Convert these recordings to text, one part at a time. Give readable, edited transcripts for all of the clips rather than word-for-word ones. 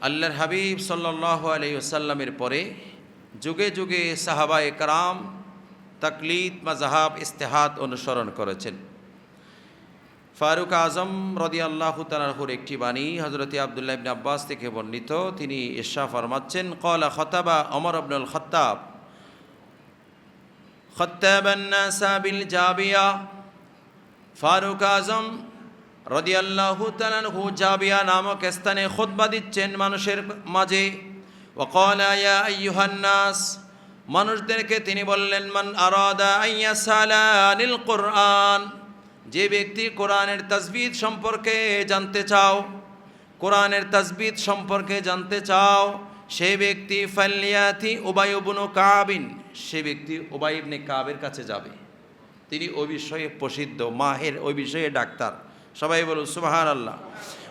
আল্লাহর হাবিব সাল্লাল্লাহু আলাইহি ওয়াসাল্লামের পরে যুগে যুগে সাহাবায়ে কেরাম তাকলিদ, মাযহাব, ইজতিহাদ অনুসরণ করেছেন। ফারুক আজম রাদিয়াল্লাহু তাআলা আনহুর একটি বাণী হযরত আব্দুল্লাহ ইবনে আব্বাস থেকে বর্ণিত, তিনি ইরশাদ ফরমাচ্ছেন, ক্বালা খাতাবা ওমর ইবনুল খাত্তাব খাত্তাবান নাসা বিল জাবিয়া। ফারুক আজম রাদিয়াল্লাহু তাআলা আনহু জাবিয়া নামক স্থানে খুতবা দিচ্ছেন মানুষের মাঝে। ওয়া ক্বালা ইয়া আইয়ুহান নাস, মানুষদেরকে তিনি বললেন, মান আরাদা আইয়াসালা আনিল কুরআন, যে ব্যক্তি কোরআনের তাজবিদ সম্পর্কে জানতে চাও, কোরআনের তাজবিদ সম্পর্কে জানতে চাও, সেই ব্যক্তি ফালিয়াতি উবাই ইবনে কাবিন, সে ব্যক্তি উবাই ইবনে কাবের কাছে যাবে। তিনি ওই বিষয়ে প্রসিদ্ধ, মাহের, ওই বিষয়ে ডাক্তার। সবাই বলুন সুবহানাল্লাহ।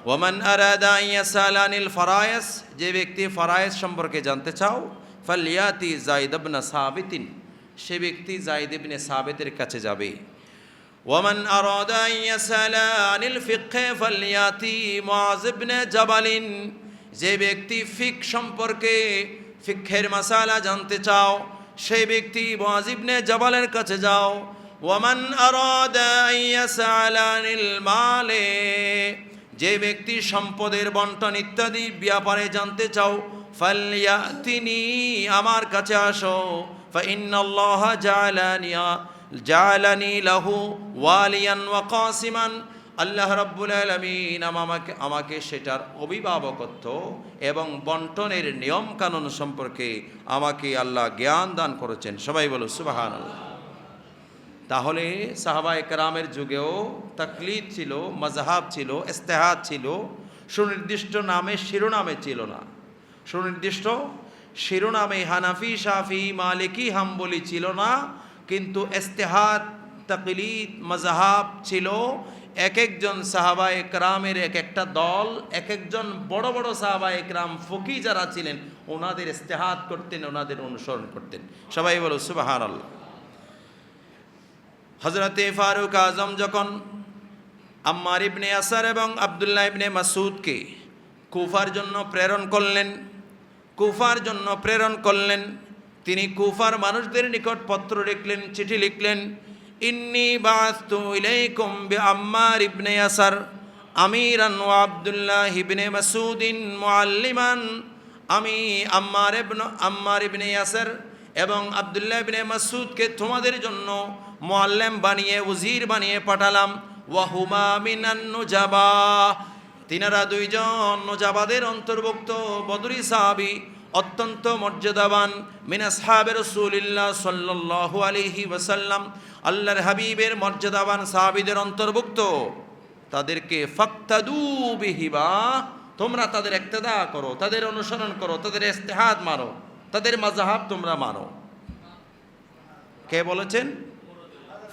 ওয়ামান আরাদা আইয়াসালা আনিল ফারায়েস, যে ব্যক্তি ফারায়েস সম্পর্কে জানতে চাও, ফালিয়াতি যায়েদ ইবনে সাবিতিন, সে ব্যক্তি যায়েদ ইবনে সাবিতের কাছে যাবে। ওয়ামান আরাদা আইয়াসালা আনিল ফিকহ ফালিয়াতি মুআয ইবনে জাবালিন, যে ব্যক্তি ফিকহ সম্পর্কে, ফিকহের মাসালা জানতে চাও, সেই ব্যক্তি মুআয ইবনে জাবালের কাছে যাও। ওয়ামান আরাদা আইয়াসালা আনিল মালে, যে ব্যক্তি সম্পদের বন্টন ইত্যাদি ব্যাপারে জানতে চাও, ফালিয়াতিনি, আমার কাছে আসো। ফাইন্নাল্লাহা জাআলানি লাহু ওয়ালিয়ান ওয়া কাসিমান, আল্লাহ রাব্বুল আলামিন আমাকে সেটার অভিভাবকত্ব এবং বন্টনের নিয়ম কানুন সম্পর্কে আমাকে আল্লাহ জ্ঞান দান করেছেন। সবাই বলো সুবহানাল্লাহ। তাহলে সাহাবায়ে কেরামের যুগেও তাকলিদ ছিল, মাযহাব ছিল, ইজতিহাদ ছিল, সুনির্দিষ্ট নামে শিরোনামে ছিল না। সুনির্দিষ্ট শিরোনামে হানাফি, শাফি, মালিকি, হাম্বলি ছিল না, কিন্তু ইজতিহাদ, তাকলিদ, মাযহাব ছিল। এক একজন সাহাবায়ে কেরামের এক একটা দল, এক একজন বড় বড় সাহাবায়ে কেরাম ফকি যারা ছিলেন, ওনাদের ইজতিহাদ করতেন, ওনাদের অনুসরণ করতেন। সবাই বলো সুবহানাল্লাহ। হযরতে ফারুক আজম যখন আম্মার ইবনে ইয়াসার এবং আব্দুল্লাহ ইবনে মাসউদকে কুফার জন্য প্রেরণ করলেন, কুফার জন্য প্রেরণ করলেন, তিনি কুফার মানুষদের নিকট পত্র লিখলেন, চিঠি লিখলেন, ইন্নী বাআসতু ইলাইকুম বিআম্মার ইবনে ইয়াসার আমিরান ওয়া আব্দুল্লাহ ইবনে মাসউদিন মুআল্লিমান, আমি আম্মার ইবনে ইয়াসার এবং আব্দুল্লাহ ইবনে মাসউদকে তোমাদের জন্য মুআল্লিম বানিয়ে, উজির বানিয়ে পাঠালাম। ওয়াহুমা মিনান নুজাবা, তিনারা দুইজন নুজাবাদের অন্তর্ভুক্ত বদরি সাহাবী, অত্যন্ত মর্যাদাবান, মিন আসহাবে রাসূলিল্লাহ সাল্লাল্লাহু আলাইহি ওয়াসাল্লাম, আল্লাহর হাবিবের মর্যাদাবান সাহাবীদের অন্তর্ভুক্ত। তাদেরকে ফাক্তাদু বিহিবা, তোমরা তাদের ইক্তেদা করো, তাদের অনুসরণ করো, তাদের ইজতিহাদ মানো, তাদের মাযহাব তোমরা মানো। কে বলেছেন?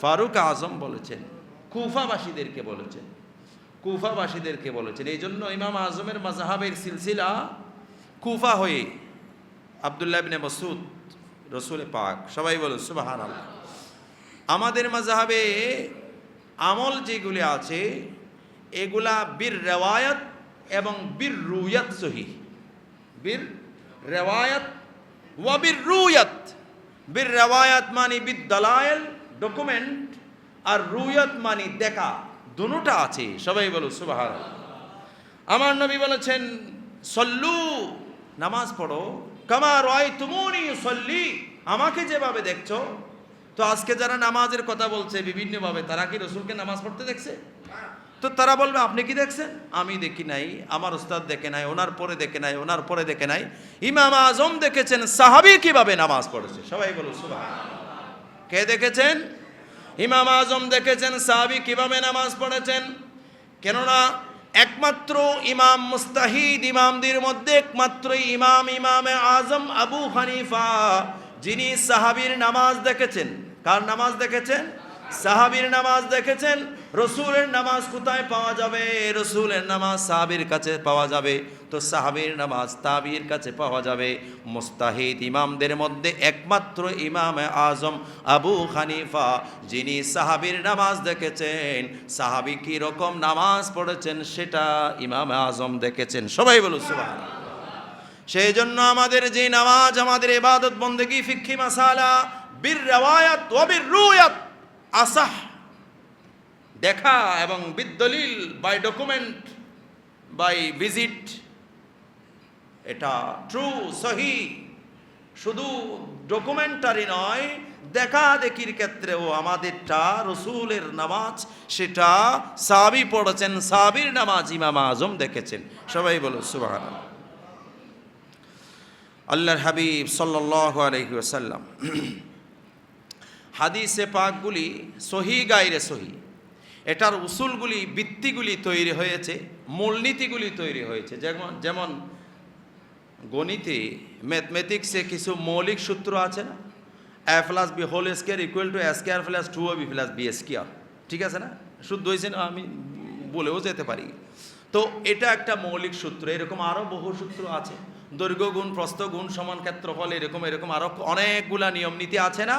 ফারুক আজম বলেছেন, কুফাবাসীদেরকে বলেছেন, কুফাবাসীদেরকে বলেছেন। এই জন্য ইমাম আজমের মাযহাবের সিলসিলা কুফা হয়ে আব্দুল্লাহ ইবনে মাসউদ, রাসূল পাক, সবাই বলুন সুবহানাল্লাহ। আমাদের মাযহাবে আমল যেগুলি আছে এগুলা বীর রিওয়ায়াত এবং বীর রুয়াত সহিহ, বীর রিওয়ায়াত ওয়া বীর রুয়াত। বীর রিওয়ায়াত মানে বিদ দালায়েল, ডকুমেন্ট, আর রুয়াত মানে দেখা, দুটোটা আছে। সবাই বলো সুবহানাল্লাহ। আমার নবী বলেছেন, সল্লু, নামাজ পড়ো, কামা রাআইতুমুনি উসাল্লি, আমাকে যেভাবে দেখছো। তো আজকে যারা নামাজের কথা বলছে বিভিন্নভাবে, তারা কি রাসূলকে নামাজ পড়তে দেখছে? তো তারা বলবে আপনি কি দেখছেন? আমি দেখি নাই, আমার উস্তাদ দেখে নাই, ওনার পরে দেখে নাই, ওনার পরে দেখে নাই। ইমাম আজম দেখেছেন সাহাবী কিভাবে নামাজ পড়েছে। সবাই বলো সুবহানাল্লাহ। কে দেখেছেন? ইমাম আজম দেখেছেন সাহাবী কিভাবে নামাজ পড়েছেন। কেননা একমাত্র ইমাম মুস্তাহিদ ইমামদের মধ্যে একমাত্র ইমামে আজম আবু হানিফা, যিনি সাহাবীর নামাজ দেখেছেন। কার নামাজ দেখেছেন? সাহাবীর নামাজ দেখেছেন। রসুলের নামাজ কোথায় পাওয়া যাবে? রসুলের নামাজ সাহাবীর কাছে পাওয়া যাবে, তো সাহাবীর নামাজ তাবির কাছে পাওয়া যাবে। মুস্তাহিদ ইমামদের মধ্যে একমাত্র ইমামে আজম আবু হানিফা, যিনি সাহাবীর নামাজ দেখেছেন, সাহাবী কি রকম নামাজ পড়েছেন সেটা ইমামে আজম দেখেছেন। সবাই বলুন সুবহানাল্লাহ। সেই জন্য আমাদের যে নামাজ, আমাদের ইবাদত বন্দেগী, ফিকহি মাসালা বির রিওয়ায়াত ওয়া বির রুয়ায়াত আসাহ, দেখা এবং বিদলিল, বাই ডকুমেন্ট, বাই ভিজিট, এটা ট্রু, সহি। শুধু ডকুমেন্টারি নয়, দেখা দেখির ক্ষেত্রেও আমাদেরটা রসুলের নামাজ, সেটা সাহাবী পড়েছেন, সাহাবীর নামাজ ইমাম আজম দেখেছেন। সবাই বলো সুবহানাল্লাহ। আল্লাহর হাবিব সাল্লাল্লাহু আলাইহি ওয়াসাল্লাম হাদিসে পাকগুলি সহি গায়রে সহি, এটার উসুলগুলি, ভিত্তিগুলি তৈরি হয়েছে, মূলনীতিগুলি তৈরি হয়েছে। যেমন গণিতে, ম্যাথমেটিক্সে কিছু মৌলিক সূত্র আছে না, a plus B whole square equal to a square plus 2ab plus b square, ঠিক আছে না? শুদ্ধ হয়েছে না? আমি বলেও যেতে পারি। তো এটা একটা মৌলিক সূত্র। এরকম আরও বহু সূত্র আছে, দৈর্ঘ্য গুণ প্রস্থ গুণ সমান ক্ষেত্রফল, এরকম আরও অনেকগুলা নিয়ম নীতি আছে না?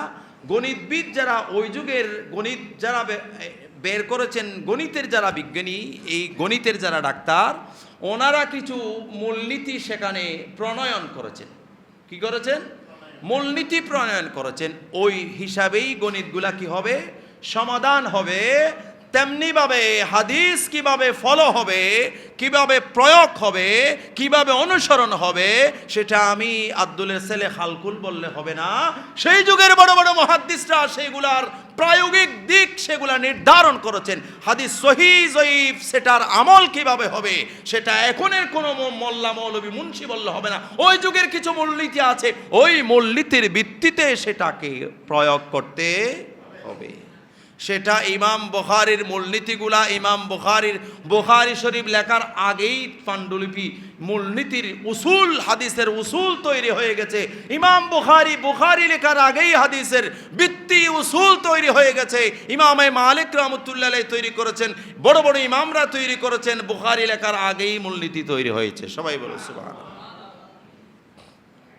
গণিতবিদ যারা, ওই যুগের গণিত যারা বের করেছেন, গণিতের যারা বিজ্ঞানী, এই গণিতের যারা ডাক্তার, ওনারা কিছু মূলনীতি সেখানে প্রণয়ন করেছেন। কি করেছেন? মূলনীতি প্রণয়ন করেছেন। ওই হিসাবেই গণিতগুলা কি হবে? সমাধান হবে। তেমনিভাবে হাদিস কিভাবে ফলো হবে, কিভাবে প্রয়োগ হবে, কিভাবে অনুসরণ হবে, সেটা আমি আব্দুলের ছেলে খালকুল বললে হবে না। সেই যুগের বড় বড় মুহাদ্দিসরা সেগুলার প্রায়োগিক দিক সেগুলা নির্ধারণ করেছেন। হাদিস সহি জয়ীফ, সেটার আমল কিভাবে হবে, সেটা এখনের কোনো মোল্লা মৌলবী মুন্সি বললে হবে না। ওই যুগের কিছু মূলনীতি আছে, ওই মূলনীতির ভিত্তিতে সেটাকে প্রয়োগ করতে হবে। সেটা ইমাম বুখারীর মূলনীতিগুলা, ইমাম বুখারী শরীফ লেখার আগেই পাণ্ডুলিপি, মূলনীতির উসুল, হাদিসের উসুল তৈরি হয়ে গেছে। ইমাম বুখারী লেখার আগেই হাদিসের ভিত্তি উসুল তৈরি হয়ে গেছে। ইমাম মালিক রাহমাতুল্লাহ আলাইহি তৈরি করেছেন, বড় বড় ইমামরা তৈরি করেছেন, বুখারী লেখার আগেই মূলনীতি তৈরি হয়েছে। সবাই বলো সুবহানাল্লাহ।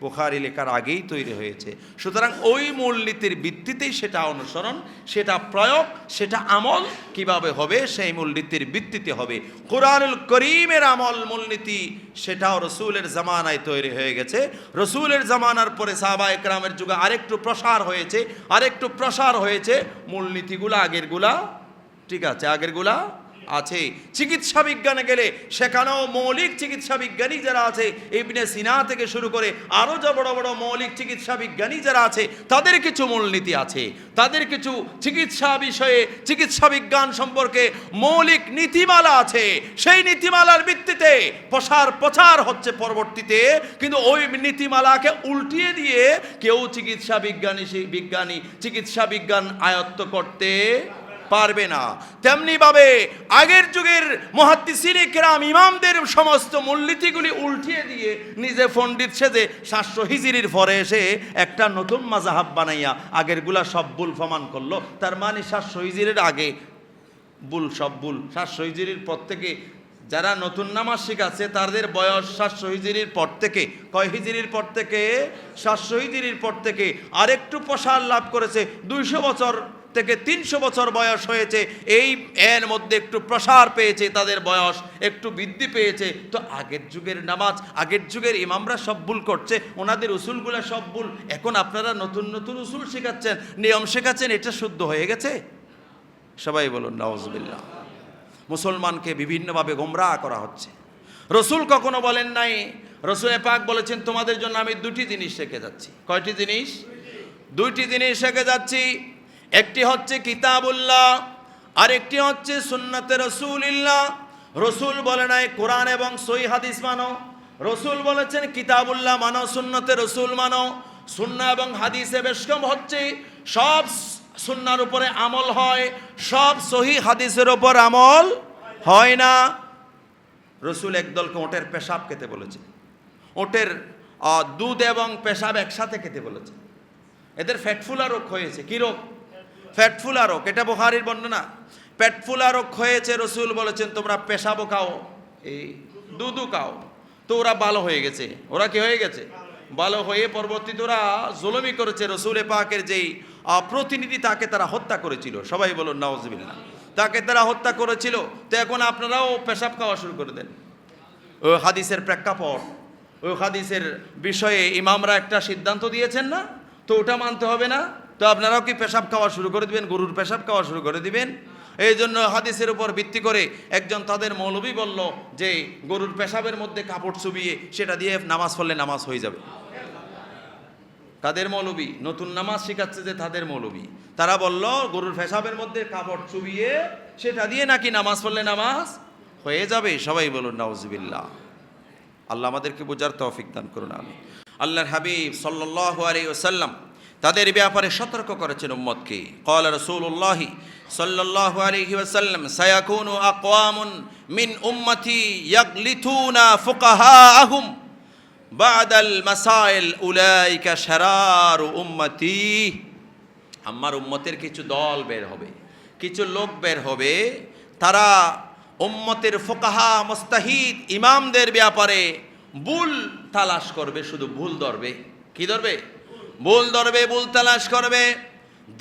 বুখারী লেখার আগেই তৈরি হয়েছে। সুতরাং ওই মূলনীতির ভিত্তিতেই সেটা অনুসরণ, সেটা প্রয়োগ, সেটা আমল কিভাবে হবে, সেই মূলনীতির ভিত্তিতে হবে। কুরআনুল কারীমের আমল, মূলনীতি, সেটাও রসুলের জামানায় তৈরি হয়ে গেছে। রসুলের জামানার পরে সাহাবায়ে কেরামের যুগে আরেকটু প্রসার হয়েছে। মূলনীতিগুলো আগেরগুলা ঠিক আছে, আগেরগুলা আছে। চিকিৎসা বিজ্ঞানে গেলে সেখানেও মৌলিক চিকিৎসা বিজ্ঞানী যারা আছে, ইবনে সিনা থেকে শুরু করে আরও যা বড় বড় মৌলিক চিকিৎসা বিজ্ঞানী যারা আছে, তাদের কিছু মূলনীতি আছে, তাদের কিছু চিকিৎসা বিষয়ে, চিকিৎসা বিজ্ঞান সম্পর্কে মৌলিক নীতিমালা আছে। সেই নীতিমালার ভিত্তিতে প্রচার হচ্ছে পরবর্তীতে। কিন্তু ওই নীতিমালাকে উল্টিয়ে দিয়ে কেউ চিকিৎসা বিজ্ঞান আয়ত্ত করতে পারবে না। তেমনি ভাবে আগের যুগের মুহাদ্দিসিনে কেরাম, ইমামদের সমস্ত মূলনীতিগুলি উল্টিয়ে দিয়ে নিজে পণ্ডিত সেজে 700 হিজরির পরে এসে একটা নতুন মাযহাব বানাইয়া আগেরগুলা সব ভুল প্রমাণ করলো। তার মানে 700 হিজরির আগে সব ভুল। 700 হিজরির পর থেকে যারা নতুন নামাজ শিখাচ্ছে তাদের বয়স 700 হিজরির পর থেকে, কয় হিজরির পর থেকে? 700 হিজরির পর থেকে আরেকটু প্রসার লাভ করেছে। 200 বছর থেকে 300 বছর বয়স হয়েছে। এই এর মধ্যে একটু প্রসার পেয়েছে, তাদের বয়স একটু বৃদ্ধি পেয়েছে। তো আগের যুগের নামাজ, আগের যুগের ইমামরা সব ভুল করছে, ওনাদের উসুলগুলো সব ভুল। এখন আপনারা নতুন নতুন উসুল শেখাচ্ছেন, নিয়ম শেখাচ্ছেন, এটা শুদ্ধ হয়ে গেছে? সবাই বলুন নাউজুবিল্লাহ। মুসলমানকে বিভিন্নভাবে গোমরাহ করা হচ্ছে। রসুল কখনো বলেন নাই, রসুল পাক বলেছেন তোমাদের জন্য আমি 2টি জিনিস রেখে যাচ্ছি। কয়টি জিনিস? 2টি জিনিস রেখে যাচ্ছি। একটি হচ্ছে কিতাবুল্লাহ, আর একটি হচ্ছে সুন্নতে রাসূলুল্লাহ। রসুল বলে নাই কোরআন এবং সহিহ হাদিস মানো। রসুল বলেছেন কিতাবুল্লাহ মানো, সুন্নতে রসুল মানো। সুন্নাহ এবং হাদিসে বেশ কম হচ্ছে, সব সুন্নাহর উপরে আমল হয়, সব সহিহ হাদিসের উপর আমল হয় না। রসুল একদলকে ওটের পেশাব খেতে বলেছে, ওটের দুধ এবং পেশাব একসাথে খেতে বলেছে। এদের পেটফুলা রোগ হয়েছে। কি রোগ? পেটফুলা রোগ। এটা বুখারীর বর্ণনা। পেটফুলা রোগ হয়েছে, রসুল বলেছেন তোমরা পেশাবও খাও, এই দুধও খাও। তো ওরা ভালো হয়ে গেছে। ওরা কি হয়ে গেছে? ভালো হয়ে পরবর্তীতে ওরা জুলুমি করেছে। রসুল পাকের যেই প্রতিনিধি, তাকে তারা হত্যা করেছিল। সবাই বলুন নাউজুবিল্লাহ। তাকে তারা হত্যা করেছিল। তো এখন আপনারাও পেশাব খাওয়া শুরু করে দেন। ও হাদিসের প্রেক্ষাপট, ওই হাদিসের বিষয়ে ইমামরা একটা সিদ্ধান্ত দিয়েছেন না, তো ওটা মানতে হবে না? তো আপনারাও কি পেশাব খাওয়া শুরু করে দিবেন, গরুর পেশাব খাওয়া শুরু করে দিবেন? এই জন্য হাদিসের উপর ভিত্তি করে একজন তাদের মৌলবী বলল যে গরুর পেশাবের মধ্যে কাপড় চুবিয়ে সেটা দিয়ে নামাজ পড়লে নামাজ হয়ে যাবে। তাদের মৌলবী নতুন নামাজ শিখাচ্ছে যে তাদের মৌলবী, তারা বলল গরুর পেশাবের মধ্যে কাপড় চুবিয়ে সেটা দিয়ে নাকি নামাজ পড়লে নামাজ হয়ে যাবে। সবাই বলুন নাউজুবিল্লাহ। আল্লাহ আমাদেরকে বোঝার তৌফিক দান করুন। আমি আল্লাহর হাবিব সাল্লাল্লাহু আলাইহি ওয়াসাল্লাম তাদের ব্যাপারে সতর্ক করেছেন উম্মতকে। ক্বালা রাসূলুল্লাহ সাল্লাল্লাহু আলাইহি ওয়াসাল্লাম সায়াকুনু আকওয়ামুন মিন উম্মতি ইয়াগলিতুনা ফুকাহাআহুম বা'দাল মাসাইল উলাইকা শারারু উম্মতি। আমার উম্মতের কিছু দল বের হবে, কিছু লোক বের হবে, তারা উম্মতের ফুকাহা মুস্তাহিদ ইমামদের ব্যাপারে ভুল তালাশ করবে, শুধু ভুল ধরবে। কি ধরবে? ভুল ধরবে, ভুল তালাশ করবে।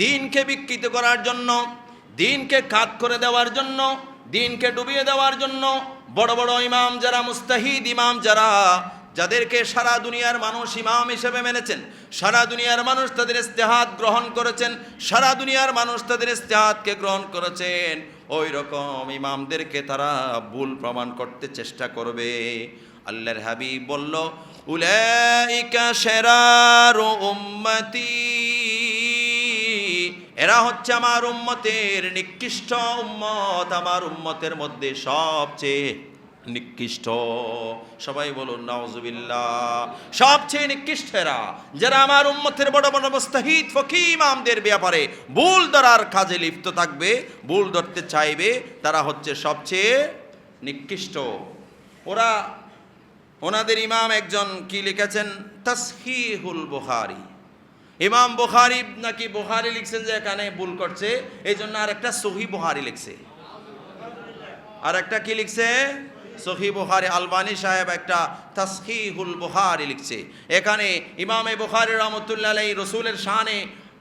দিনকে বিকৃত করার জন্য, দিনকে কাত করে দেওয়ার জন্য, দিনকে ডুবিয়ে দেওয়ার জন্য বড় বড় ইমাম যারা, মুস্তাহিদ ইমাম যারা, যাদেরকে সারা দুনিয়ার মানুষ ইমাম হিসেবে মেনেছেন, সারা দুনিয়ার মানুষ তাদের ইস্তেহাদ গ্রহণ করেছেন, সারা দুনিয়ার মানুষ তাদের ইস্তেহাদকে গ্রহণ করেছেন, ওই রকম ইমামদেরকে তারা ভুল প্রমাণ করতে চেষ্টা করবে। আল্লাহর হাবিব বলল উলাইকা শারারু উম্মতি, এরা হচ্ছে আমার উম্মতের নিকৃষ্ট উম্মত, আমার উম্মতের মধ্যে সবচেয়ে নিকৃষ্ট। সবাই বলুন নাউজুবিল্লাহ। সবচেয়ে নিকৃষ্ট এরা, যারা আমার উম্মতের বড় বড় মুস্তাহিদ ফকিহ ইমামদের ব্যাপারে ভুল ধরার কাজে লিপ্ত থাকবে, ভুল ধরতে চাইবে, তারা হচ্ছে সবচেয়ে নিকৃষ্ট। ওরা, ওনাদের ইমাম একজন কি লিখেছেন, তাসহিহুল বুখারী। ইমাম বুখারী নাকি বুখারী লিখছেন যে এখানে ভুল করছে, এই জন্য আর একটা সহিহ বুখারী লিখছে। আর একটা কি লিখছে? সহিহ বুখারী। আলবানী সাহেব একটা তাসহিহুল বুখারী লিখছে। এখানে ইমামে বুখারী রাহমাতুল্লাহ আলাইহি রাসূলের শানে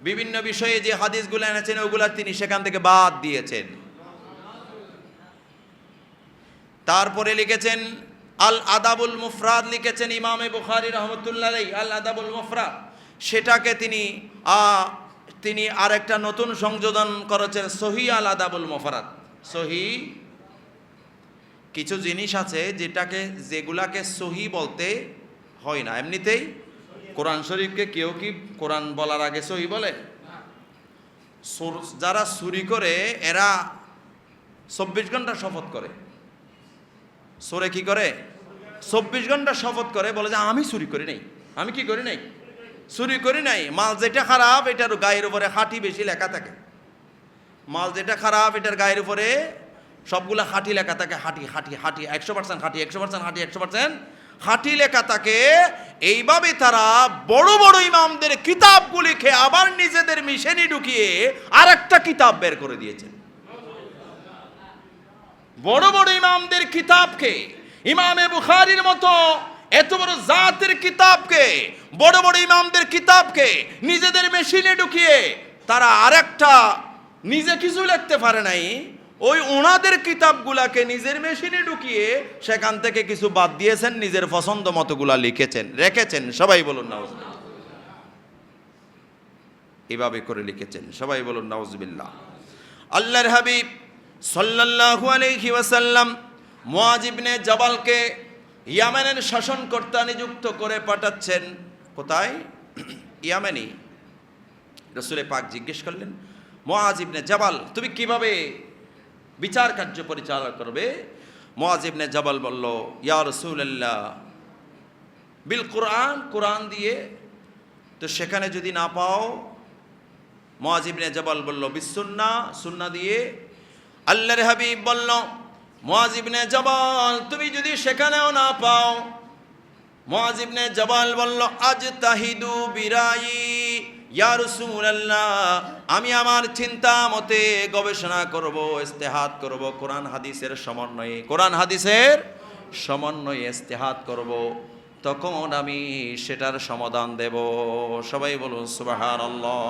বিভিন্ন বিষয়ে যে হাদিসগুলো এনেছেন ওগুলা তিনি সেখান থেকে বাদ দিয়েছেন। তারপরে লিখেছেন আল আদাবুল মুফরাদ, লিখেছেন ইমামে বুখারী রাহমাতুল্লাহ আলাইহি আল আদাবুল মুফরাদ। সেটাকে তিনি আরেকটা নতুন সংযোজন করেছেন সহিহ আল আদাবুল মুফরাদ। সহিহ, কিছু জিনিস আছে যেগুলাকে সহিহ বলতে হয় না এমনিতেই। কোরআন শরীফকে কেউ কি কোরআন বলার আগে সহিহ বলে? যারা চুরি করে এরা 24 ঘন্টা শপথ করে। চোরে কি করে? 24 ঘন্টা শপথ করে, বলে যে আমি চুরি করি নাই, আমি কি করি নাই, চুরি করি নাই। মাল যেটা খারাপ এটার গায়ের উপরে খাঁটি বেশি লেখা থাকে। মাল যেটা খারাপ এটার গায়ের উপরে সবগুলা খাঁটি লেখা থাকে। হাঁটি হাঁটি হাঁটি 100% খাঁটি, 100% হাঁটি, 100% খাঁটি লেখা থাকে। এইভাবে তারা বড় বড় ইমামদের কিতাবগুলিকে আবার নিজেদের মিশনে ঢুকিয়ে আর একটা কিতাব বের করে দিয়েছেন। বড় বড় ইমামদের কিতাবকে, ইমামে বুখারীর মতো এত বড় জাতের কিতাবকে, বড় বড় ইমামদের কিতাবকে নিজেদের মেশিনে ঢুকিয়ে তারা আরেকটা, নিজে কিছু লিখতে পারে নাই, ওই ওনাদের কিতাবগুলাকে নিজের মেশিনে ঢুকিয়ে সেখান থেকে কিছু বাদ দিয়েছেন, নিজের পছন্দ মতোগুলা লিখেছেন, রেখেছেন। সবাই বলুন নাউজুবিল্লাহ। এভাবে করে লিখেছেন। সবাই বলুন নাউজুবিল্লাহ। আল্লাহর হাবিব সাল্লাল্লাহু আলাইহি ওয়াসাল্লাম মুআয ইবনে জাবালকে ইয়ামেনের শাসনকর্তা নিযুক্ত করে পাঠাচ্ছেন। কোথায়? ইয়ামেনি। রাসূল পাক জিজ্ঞেস করলেন, মুআয ইবনে জাবাল, তুমি কিভাবে বিচার কার্য পরিচালনা করবে? মুআয ইবনে জাবাল বলল, ইয়া রাসূলুল্লাহ বিল কুরআন, কুরআন দিয়ে। তো সেখানে যদি না পাও, মুআয ইবনে জাবাল বলল বিস সুন্নাহ, সুন্নাহ দিয়ে। আল্লাহর হাবিব বলল, মুআয ইবনে জাবাল তুমি যদি সেখানেও না পাও, মুআয ইবনে জাবাল বলল আজতাহিদু বিরাই ইয়া রাসূলুল্লাহ, আমি আমার চিন্তা মতে গবেষণা করব, ইস্তেহাদ করব, কোরআন হাদিসের সমন্বয়ে, কোরআন হাদিসের সমন্বয়ে ইস্তেহাদ করব, তখন আমি সেটার সমাধান দেব। সবাই বলুন সুবহানাল্লাহ।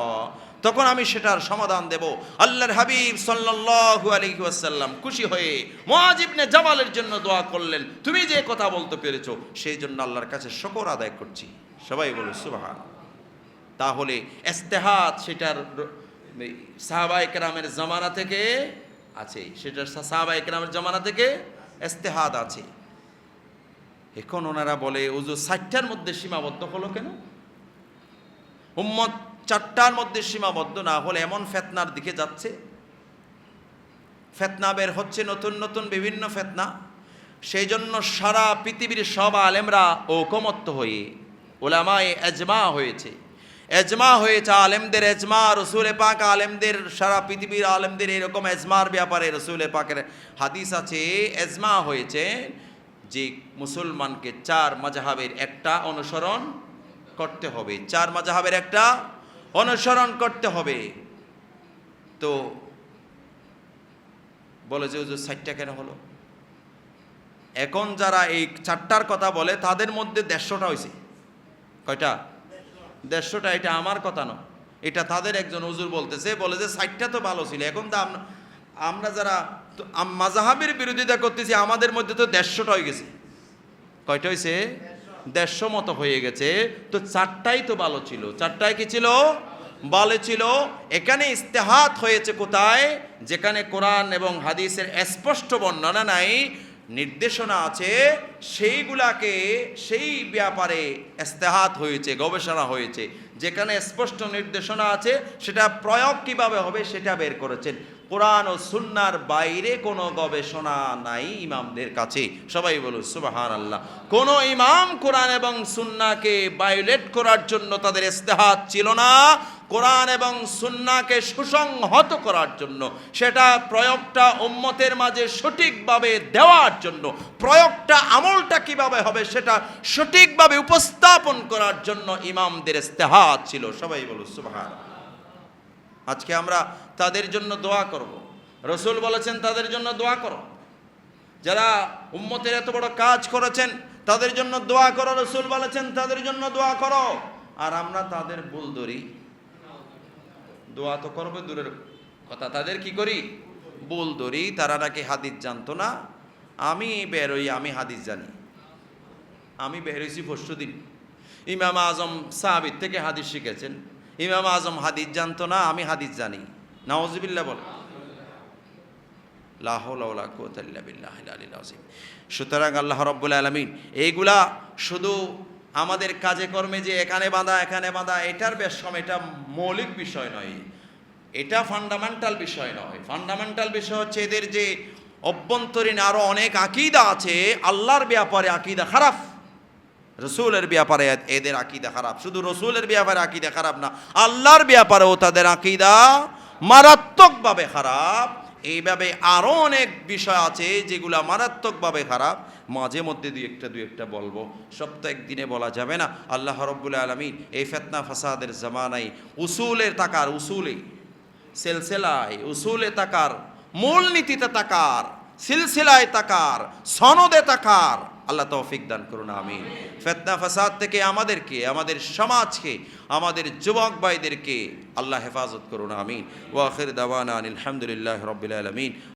তখন আমি সেটার সমাধান দেব। আল্লাহর হাবিব সাল্লাল্লাহু আলাইহি ওয়াসাল্লাম খুশি হয়ে মুআয ইবনে জাবালের জন্য দোয়া করলেন, তুমি যে কথা বলতে পেরেছো সেই জন্য আল্লাহর কাছে শুকর আদায় করছি। সবাই বলো সুবহান। তাহলে ইজতিহাদ সেটার সাহাবায়ে কেরামের জামানা থেকে আছে, সেটা সাহাবায়ে কেরামের জামানা থেকে ইজতিহাদ আছে। এখন ওনারা বলে ওযু 60টার মধ্যে সীমাবদ্ধ হলো কেন? উম্মত 4টার মধ্যে সীমাবদ্ধ না হলে এমন ফিতনার দিকে যাচ্ছে, ফিতনা বের হচ্ছে নতুন নতুন বিভিন্ন ফিতনা। সেই জন্য সারা পৃথিবীর সব আলেমরা ঐকমত্য হয়ে উলামায়ে ইজমা হয়েছে, এজমা হয়েছে, আলেমদের এজমা, রসুল পাক আলেমদের, সারা পৃথিবীর আলেমদের এরকম এজমার ব্যাপারে রসুল পাকের হাদিস আছে, এজমা হয়েছে যে মুসলমানকে 4 মাযহাবের একটা অনুসরণ করতে হবে, 4 মাযহাবের একটা অনুসরণ করতে হবে। তো বলে যে 60টা কেন হলো? এখন যারা এই 4টার কথা বলে তাদের মধ্যে 150টা হয়েছে। কয়টা? 150টা। এটা আমার কথা নয়, এটা তাদের একজন হুজুর বলতেছে, বলে যে 60টা তো ভালো ছিল। এখন তো আমরা যারা মাযহাবের বিরোধিতা করতেছি আমাদের মধ্যে তো 150টা হয়ে গেছে। কয়টা হয়েছে? 150 মতো হয়ে গেছে। তো 4টাই তো ভালো ছিল। 4টাই কি ছিল? ভালো ছিল। এখানে ইজতিহাদ হয়েছে কোথায়? যেখানে কোরআন এবং হাদিসের স্পষ্ট বর্ণনা নাই, নির্দেশনা আছে, সেইগুলাকে সেই ব্যাপারে ইজতিহাদ হয়েছে, গবেষণা হয়েছে। যেখানে স্পষ্ট নির্দেশনা আছে সেটা প্রয়োগ কিভাবে হবে সেটা বের করেছেন। কোরআন ও সুন্নাহর বাইরে কোনো গবেষণা নাই ইমামদের কাছে। সবাই বলুন সুবহানাল্লাহ। কোন ইমাম কোরআন এবং সুন্নাহকে ভায়োলেট করার জন্য তাদের ইজতিহাদ ছিল না। কোরআন এবং সুন্নাহকে সুসংহত করার জন্য, সেটা প্রয়োগটা উম্মতের মাঝে সঠিকভাবে দেওয়ার জন্য, প্রয়োগটা আমলটা কিভাবে হবে সেটা সঠিকভাবে উপস্থাপন করার জন্য ইমামদের ইজতিহাদ ছিল। সবাই বলুন সুবহানাল্লাহ। আজকে আমরা তাদের জন্য দোয়া করব। রসুল বলেছেন তাদের জন্য দোয়া করো। যারা উম্মতের এত বড় কাজ করেছেন তাদের জন্য দোয়া করো। রসুল বলেছেন তাদের জন্য দোয়া করো। আর আমরা তাদের ভুল ধরি, দোয়া তো করবে দূরের কথা, তাদের কি করি? ভুল ধরি। তারা নাকি হাদিস জানতো না। আমি বেরোই, আমি হাদিস জানি। আমি বেরোইছি পরশুদিন। ইমাম আজম সাহাবীর থেকে হাদিস শিখেছেন। ইমাম আজম হাদিস জানতো না, আমি হাদিস জানি। নাউজুবিল্লাহ বল। লা হাওলা ওয়ালা কুওয়াতা ইল্লা বিল্লাহিল আলিয়্যিল আযীম। সুতরাং আল্লাহ রাব্বুল আলামিন এইগুলা শুধু আমাদের কাজে কর্মে যে এখানে বাঁধা এখানে বাঁধা এটার বেশম, এটা মৌলিক বিষয় নয়, এটা ফান্ডামেন্টাল বিষয় নয়। ফান্ডামেন্টাল বিষয় হচ্ছে এদের যে অভ্যন্তরীণ আরো অনেক আকীদা আছে। আল্লাহর ব্যাপারে আকীদা খারাপ, রসুলের ব্যাপারে এদের আকীদা খারাপ। শুধু রসুলের ব্যাপারে আকীদা খারাপ না, আল্লাহর ব্যাপারেও তাদের আকীদা মারাত্মকভাবে খারাপ। এইভাবে আরও অনেক বিষয় আছে যেগুলো মারাত্মকভাবে খারাপ। মাঝে মধ্যে দুই একটা বলবো, সব তো একদিনে বলা যাবে না। আল্লাহ রাব্বুল আলামিন এই ফিতনা ফাসাদের জামানায় উসুলের তাকার, উসুলে সিলসিলায়, উসুলে তাকার, মূলনীতিতে তাকার, সিলসিলায় তাকার, সনদে তাকার আল্লাহ তৌফিক দান করুন, আমিন। ফিতনা ফাসাদ থেকে আমাদেরকে, আমাদের সমাজকে, আমাদের যুবক ভাইদেরকে আল্লাহ হেফাজত করুন, আমিন। ওয়া আখির দাওয়ানা আলহামদুলিল্লাহি রাব্বিল আলামিন।